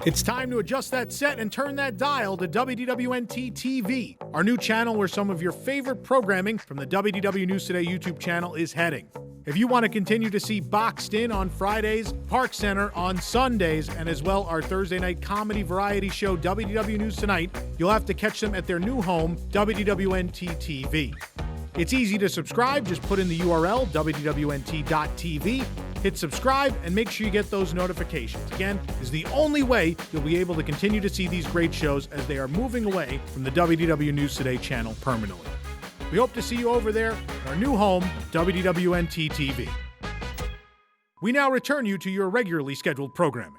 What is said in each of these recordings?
It's time to adjust that set and turn that dial to WDWNT TV, our new channel where some of your favorite programming from the WDW News Today YouTube channel is heading. If you want to continue to see Boxed In on Fridays, Park Center on Sundays, and as well our Thursday night comedy variety show WDW News Tonight, you'll have to catch them at their new home, WDWNT TV. It's easy to subscribe. Just put in the URL, WDWNT.tv, hit subscribe, and make sure you get those notifications. Again, is the only way you'll be able to continue to see these great shows as they are moving away from the WDW News Today channel permanently. We hope to see you over there at our new home, WDWNT TV. We now return you to your regularly scheduled programming.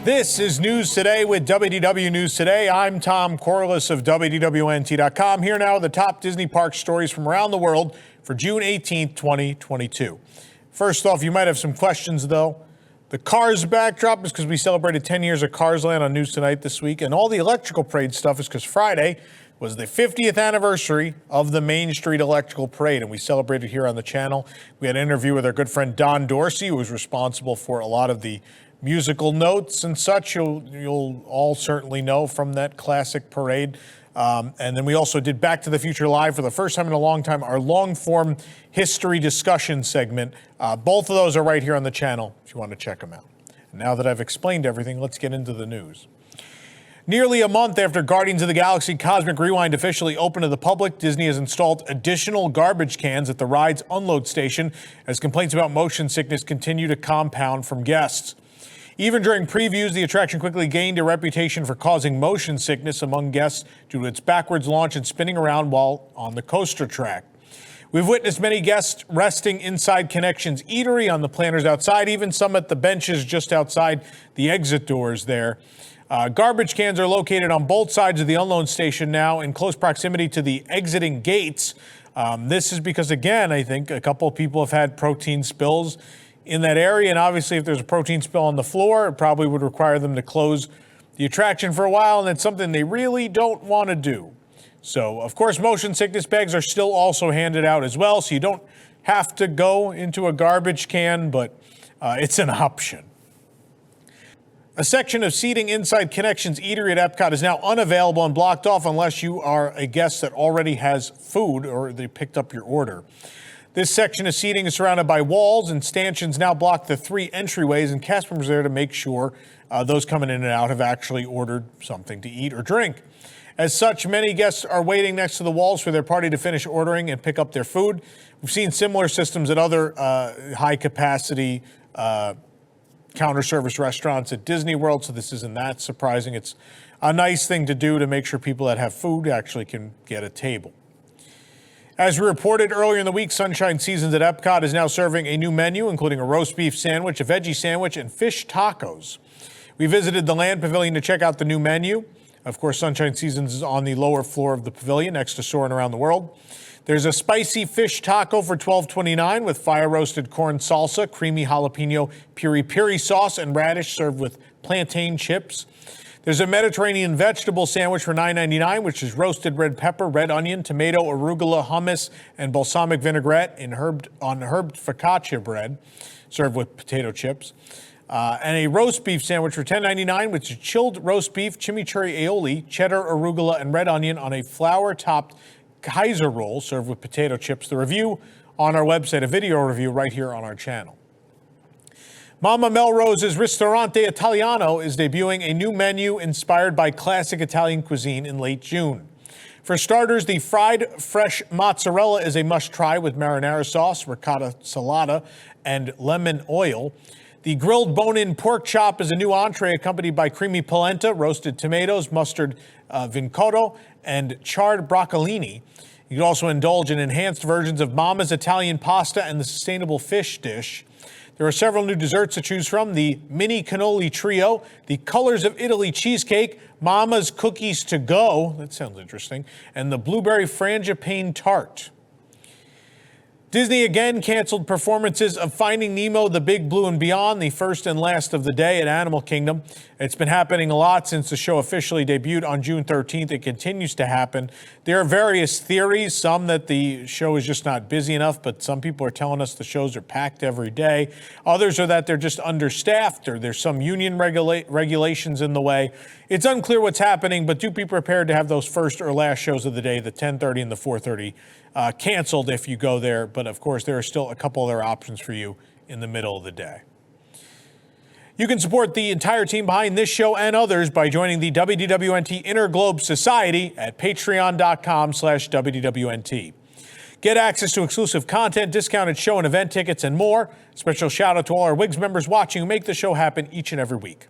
This is News Today with WDW News Today. I'm Tom Corliss of WDWNT.com. Here now are the top Disney park stories from around the world for June 18th, 2022. First off, you might have some questions, though. The Cars backdrop is because we celebrated 10 years of Cars Land on News Tonight this week, and all the electrical parade stuff is because Friday was the 50th anniversary of the Main Street Electrical Parade, and we celebrated here on the channel. We had an interview with our good friend Don Dorsey, who was responsible for a lot of the musical notes and such you'll all certainly know from that classic parade. And then we also did Back to the Future Live for the first time in a long time, our long-form history discussion segment. Both of those are right here on the channel if you want to check them out. And now that I've explained everything, let's get into the news. Nearly a month after Guardians of the Galaxy Cosmic Rewind officially opened to the public, Disney has installed additional garbage cans at the ride's unload station as complaints about motion sickness continue to compound from guests. Even during previews, the attraction quickly gained a reputation for causing motion sickness among guests due to its backwards launch and spinning around while on the coaster track. We've witnessed many guests resting inside Connections Eatery on the planters outside, even some at the benches just outside the exit doors there. Garbage cans are located on both sides of the unload station now in close proximity to the exiting gates. This is because, again, I think a couple of people have had protein spills in that area, and obviously if there's a protein spill on the floor, it probably would require them to close the attraction for a while, and that's something they really don't want to do. So, of course, motion sickness bags are still also handed out as well, so you don't have to go into a garbage can, but it's an option. A section of seating inside Connections Eatery at Epcot is now unavailable and blocked off unless you are a guest that already has food or they picked up your order. This section of seating is surrounded by walls, and stanchions now block the three entryways, and cast members are there to make sure those coming in and out have actually ordered something to eat or drink. As such, many guests are waiting next to the walls for their party to finish ordering and pick up their food. We've seen similar systems at other high-capacity counter service restaurants at Disney World, so this isn't that surprising. It's a nice thing to do to make sure people that have food actually can get a table. As we reported earlier in the week, Sunshine Seasons at Epcot is now serving a new menu, including a roast beef sandwich, a veggie sandwich, and fish tacos. We visited the Land Pavilion to check out the new menu. Of course, Sunshine Seasons is on the lower floor of the pavilion next to Soarin' Around the World. There's a spicy fish taco for $12.29 with fire-roasted corn salsa, creamy jalapeno piri-piri sauce, and radish served with plantain chips. There's a Mediterranean vegetable sandwich for $9.99, which is roasted red pepper, red onion, tomato, arugula, hummus, and balsamic vinaigrette on herb focaccia bread, served with potato chips. And a roast beef sandwich for $10.99, which is chilled roast beef, chimichurri aioli, cheddar, arugula, and red onion on a flour-topped Kaiser roll, served with potato chips. The review on our website, a video review right here on our channel. Mama Melroses Ristorante Italiano is debuting a new menu inspired by classic Italian cuisine in late June. For starters, the fried fresh mozzarella is a must-try with marinara sauce, ricotta salata, and lemon oil. The grilled bone-in pork chop is a new entree accompanied by creamy polenta, roasted tomatoes, mustard vincotto, and charred broccolini. You can also indulge in enhanced versions of Mama's Italian pasta and the sustainable fish dish. There are several new desserts to choose from: the mini cannoli trio, the Colors of Italy cheesecake, Mama's cookies to go, that sounds interesting, and the blueberry frangipane tart. Disney again canceled performances of Finding Nemo, The Big Blue and Beyond, the first and last of the day at Animal Kingdom. It's been happening a lot since the show officially debuted on June 13th. It continues to happen. There are various theories, some that the show is just not busy enough, but some people are telling us the shows are packed every day. Others are that they're just understaffed or there's some union regulations in the way. It's unclear what's happening, but do be prepared to have those first or last shows of the day, the 10:30 and the 4:30, canceled if you go there. But of course, there are still a couple other options for you in the middle of the day. You can support the entire team behind this show and others by joining the WDWNT Inner Globe Society at patreon.com/WDWNT. Get access to exclusive content, discounted show and event tickets, and more. Special shout out to all our WIGS members watching who make the show happen each and every week.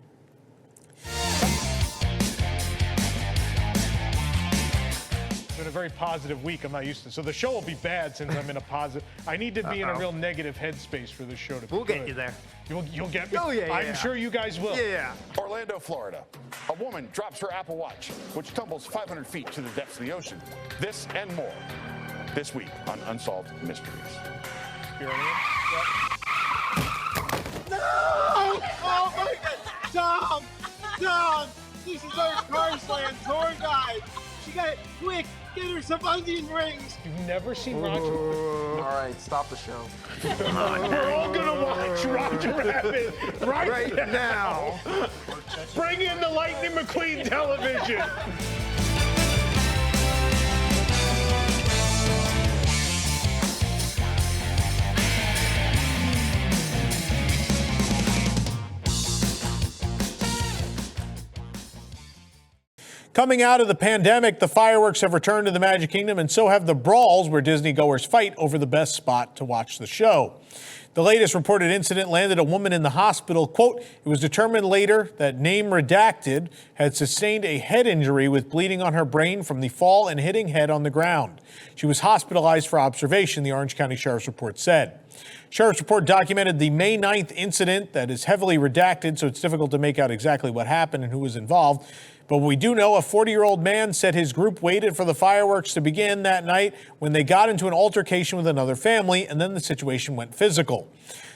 A very positive week. I'm not used to. So the show will be bad since I'm in a positive. I need to be in a real negative headspace for this show to be We'll good. get you there. You'll get me? Oh, yeah. I'm sure you guys will. Yeah. Orlando, Florida. A woman drops her Apple Watch, which tumbles 500 feet to the depths of the ocean. This and more this week on Unsolved Mysteries. Here I No! Oh my God! Tom! This is our Carsland tour guide. She got it quick. Get her some onion rings. am. You've never seen Roger. All right, stop the show. We're all gonna watch Roger Rabbit right now. Bring in the Lightning McQueen television. Coming out of the pandemic, the fireworks have returned to the Magic Kingdom, and so have the brawls where Disney goers fight over the best spot to watch the show. The latest reported incident landed a woman in the hospital. Quote, it was determined later that name redacted had sustained a head injury with bleeding on her brain from the fall and hitting head on the ground. She was hospitalized for observation, the Orange County Sheriff's report said. Sheriff's report documented the May 9th incident that is heavily redacted, so it's difficult to make out exactly what happened and who was involved. But we do know a 40-year-old man said his group waited for the fireworks to begin that night when they got into an altercation with another family, and then the situation went physical.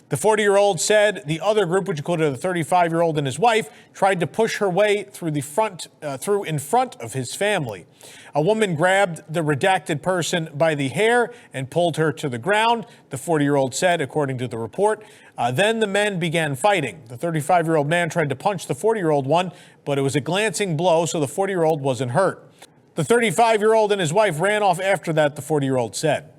The 40-year-old said the other group, which included a 35-year-old and his wife, tried to push her way through in front of his family. A woman grabbed the redacted person by the hair and pulled her to the ground, the 40-year-old said, according to the report. Then the men began fighting. The 35-year-old man tried to punch the 40-year-old one, but it was a glancing blow, so the 40-year-old wasn't hurt. The 35-year-old and his wife ran off after that, the 40-year-old said.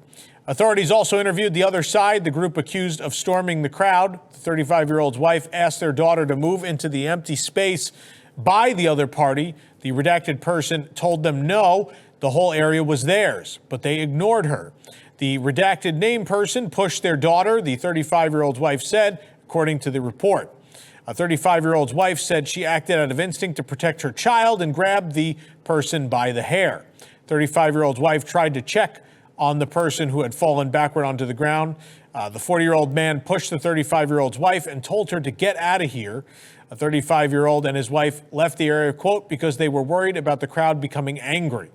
Authorities also interviewed the other side, the group accused of storming the crowd. The 35-year-old's wife asked their daughter to move into the empty space by the other party. The redacted person told them no, the whole area was theirs, but they ignored her. The redacted name person pushed their daughter, the 35-year-old's wife said, according to the report. A 35-year-old's wife said she acted out of instinct to protect her child and grabbed the person by the hair. 35-year-old's wife tried to check on the person who had fallen backward onto the ground. The 40-year-old man pushed the 35-year-old's wife and told her to get out of here. A 35-year-old and his wife left the area, quote, because they were worried about the crowd becoming angry.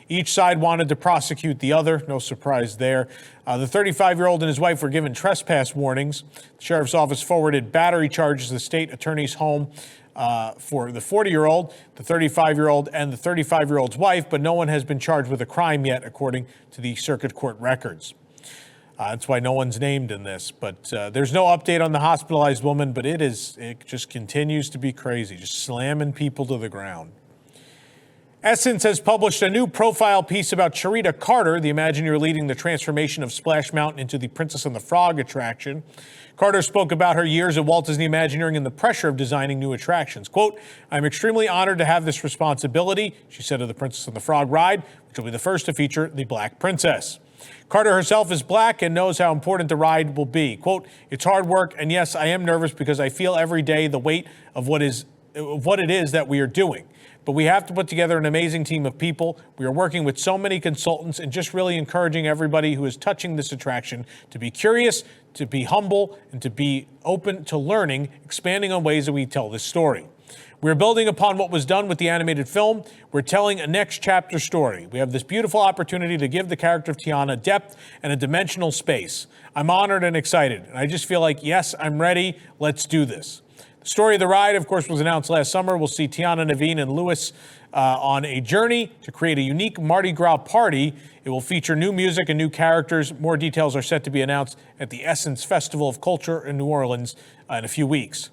Each side wanted to prosecute the other. No surprise there. The 35-year-old and his wife were given trespass warnings. The sheriff's office forwarded battery charges to the state attorney's home for the 40-year-old, the 35-year-old, and the 35-year-old's wife, but no one has been charged with a crime yet, according to the circuit court records. That's why no one's named in this. But there's no update on the hospitalized woman, but it just continues to be crazy, just slamming people to the ground. Essence has published a new profile piece about Sharita Carter, the Imagineer leading the transformation of Splash Mountain into the Princess and the Frog attraction. Carter spoke about her years at Walt Disney Imagineering and the pressure of designing new attractions. Quote, I'm extremely honored to have this responsibility, she said of the Princess and the Frog ride, which will be the first to feature the Black Princess. Carter herself is Black and knows how important the ride will be. Quote, it's hard work, and yes, I am nervous because I feel every day the weight of what it is that we are doing. But we have to put together an amazing team of people. We are working with so many consultants and just really encouraging everybody who is touching this attraction to be curious, to be humble, and to be open to learning, expanding on ways that we tell this story. We're building upon what was done with the animated film. We're telling a next chapter story. We have this beautiful opportunity to give the character of Tiana depth and a dimensional space. I'm honored and excited, and I just feel like, yes, I'm ready. Let's do this. The story of the ride, of course, was announced last summer. We'll see Tiana, Naveen, and Louis on a journey to create a unique Mardi Gras party. It will feature new music and new characters. More details are set to be announced at the Essence Festival of Culture in New Orleans in a few weeks.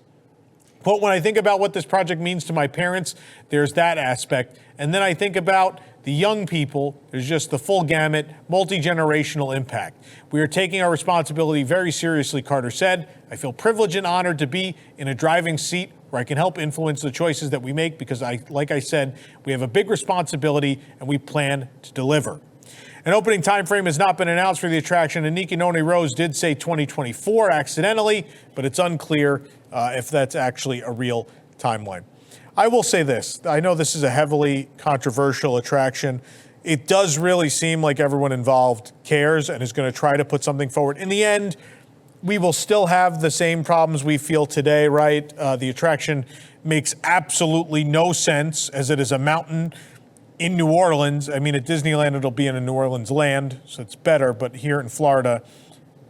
But when I think about what this project means to my parents, there's that aspect. And then I think about the young people. There's just the full gamut, multi-generational impact. We are taking our responsibility very seriously, Carter said. I feel privileged and honored to be in a driving seat where I can help influence the choices that we make because, like I said, we have a big responsibility and we plan to deliver. An opening time frame has not been announced for the attraction, and Nikki Noni Rose did say 2024 accidentally, but it's unclear if that's actually a real timeline. I will say this. I know this is a heavily controversial attraction. It does really seem like everyone involved cares and is going to try to put something forward. In the end, we will still have the same problems we feel today, right? The attraction makes absolutely no sense as it is a mountain in New Orleans. I mean, at Disneyland, it'll be in a New Orleans land, so it's better. But here in Florida,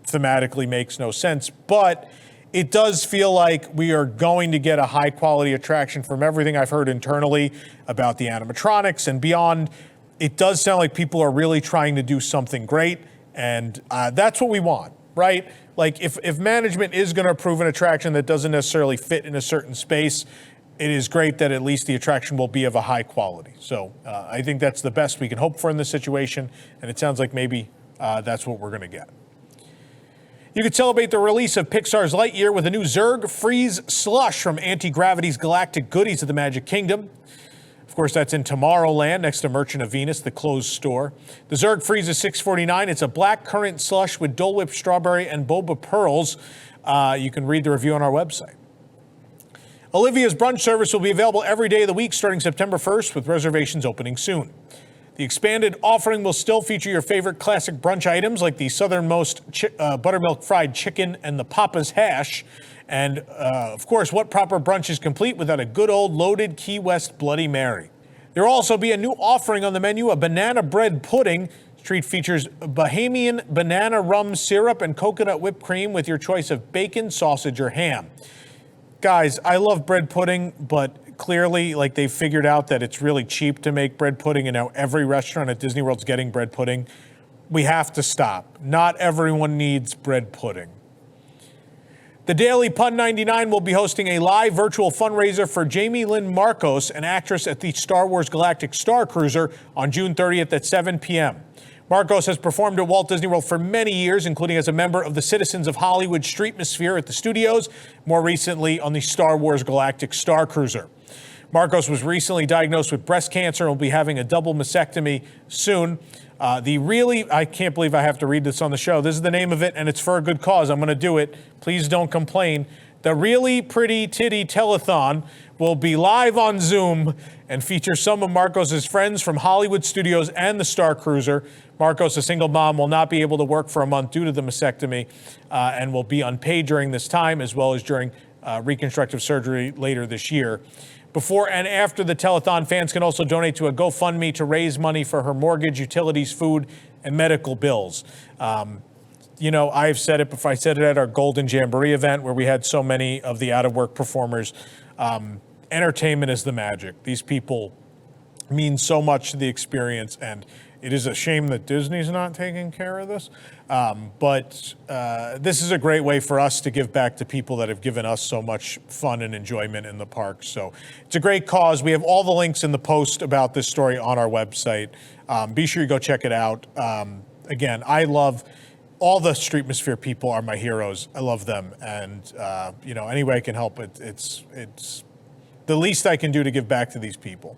thematically makes no sense. But it does feel like we are going to get a high-quality attraction from everything I've heard internally about the animatronics and beyond. It does sound like people are really trying to do something great, and that's what we want, right? Like, if management is going to approve an attraction that doesn't necessarily fit in a certain space, it is great that at least the attraction will be of a high quality. So I think that's the best we can hope for in this situation, and it sounds like maybe that's what we're going to get. You could celebrate the release of Pixar's Lightyear with a new ZERG Freeze slush from Anti-Gravity's Galactic Goodies of the Magic Kingdom. Of course, that's in Tomorrowland next to Merchant of Venus, the closed store. The ZERG Freeze is $6.49. It's a black currant slush with Dole Whip strawberry and boba pearls. You can read the review on our website. Olivia's Brunch service will be available every day of the week starting September 1st, with reservations opening soon. The expanded offering will still feature your favorite classic brunch items like the southernmost buttermilk fried chicken and the Papa's hash. And, of course, what proper brunch is complete without a good old loaded Key West Bloody Mary? There will also be a new offering on the menu, a banana bread pudding. The treat features Bahamian banana rum syrup and coconut whipped cream with your choice of bacon, sausage, or ham. Guys, I love bread pudding, but clearly, like, they've figured out that it's really cheap to make bread pudding, and now every restaurant at Disney World's getting bread pudding. We have to stop. Not everyone needs bread pudding. The Daily Pun 99 will be hosting a live virtual fundraiser for Jamie Lynn Marcos, an actress at the Star Wars Galactic Star Cruiser, on June 30th at 7 p.m. Marcos has performed at Walt Disney World for many years, including as a member of the Citizens of Hollywood Streetmosphere at the studios, more recently on the Star Wars Galactic Star Cruiser. Marcos was recently diagnosed with breast cancer and will be having a double mastectomy soon. I can't believe I have to read this on the show. This is the name of it, and it's for a good cause. I'm going to do it. Please don't complain. The Really Pretty Titty Telethon will be live on Zoom and feature some of Marcos' friends from Hollywood Studios and the Star Cruiser. Marcos, a single mom, will not be able to work for a month due to the mastectomy and will be unpaid during this time, as well as during reconstructive surgery later this year. Before and after the telethon, fans can also donate to a GoFundMe to raise money for her mortgage, utilities, food, and medical bills. You know, I've said it before. I said it at our Golden Jamboree event where we had so many of the out-of-work performers. Entertainment is the magic. These people mean so much to the experience, and it is a shame that Disney's not taking care of this. But this is a great way for us to give back to people that have given us so much fun and enjoyment in the parks. So it's a great cause. We have all the links in the post about this story on our website. Be sure you go check it out. Again, I love all the Streetmosphere people are my heroes. I love them. And, you know, any way I can help, it's the least I can do to give back to these people.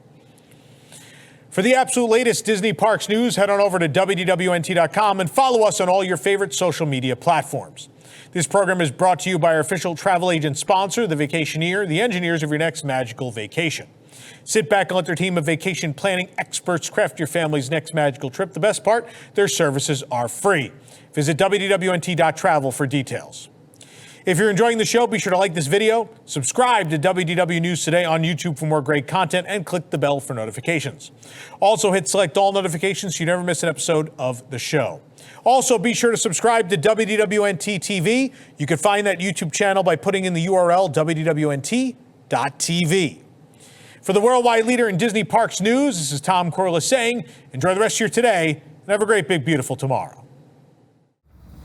For the absolute latest Disney Parks news, head on over to WDWNT.com and follow us on all your favorite social media platforms. This program is brought to you by our official travel agent sponsor, The Vacationeer, the engineers of your next magical vacation. Sit back and let their team of vacation planning experts craft your family's next magical trip. The best part, their services are free. Visit WDWNT.travel for details. If you're enjoying the show, be sure to like this video, subscribe to WDW News Today on YouTube for more great content, and click the bell for notifications. Also, hit select all notifications so you never miss an episode of the show. Also, be sure to subscribe to WDWNT TV. You can find that YouTube channel by putting in the URL WDWNT.tv. For the worldwide leader in Disney Parks news, this is Tom Corliss saying, enjoy the rest of your today and have a great, big, beautiful tomorrow.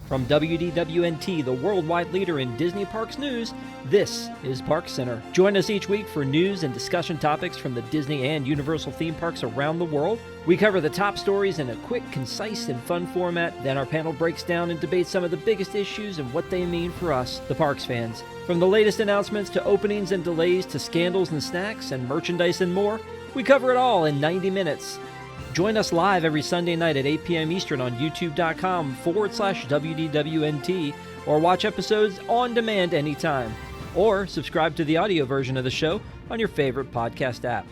From WDWNT, the worldwide leader in Disney Parks news, this is Park Center. Join us each week for news and discussion topics from the Disney and Universal theme parks around the world. We cover the top stories in a quick, concise, and fun format. Then our panel breaks down and debates some of the biggest issues and what they mean for us, the Parks fans. From the latest announcements to openings and delays to scandals and snacks and merchandise and more, we cover it all in 90 minutes. Join us live every Sunday night at 8 p.m. Eastern on youtube.com/WDWNT, or watch episodes on demand anytime. Or subscribe to the audio version of the show on your favorite podcast app.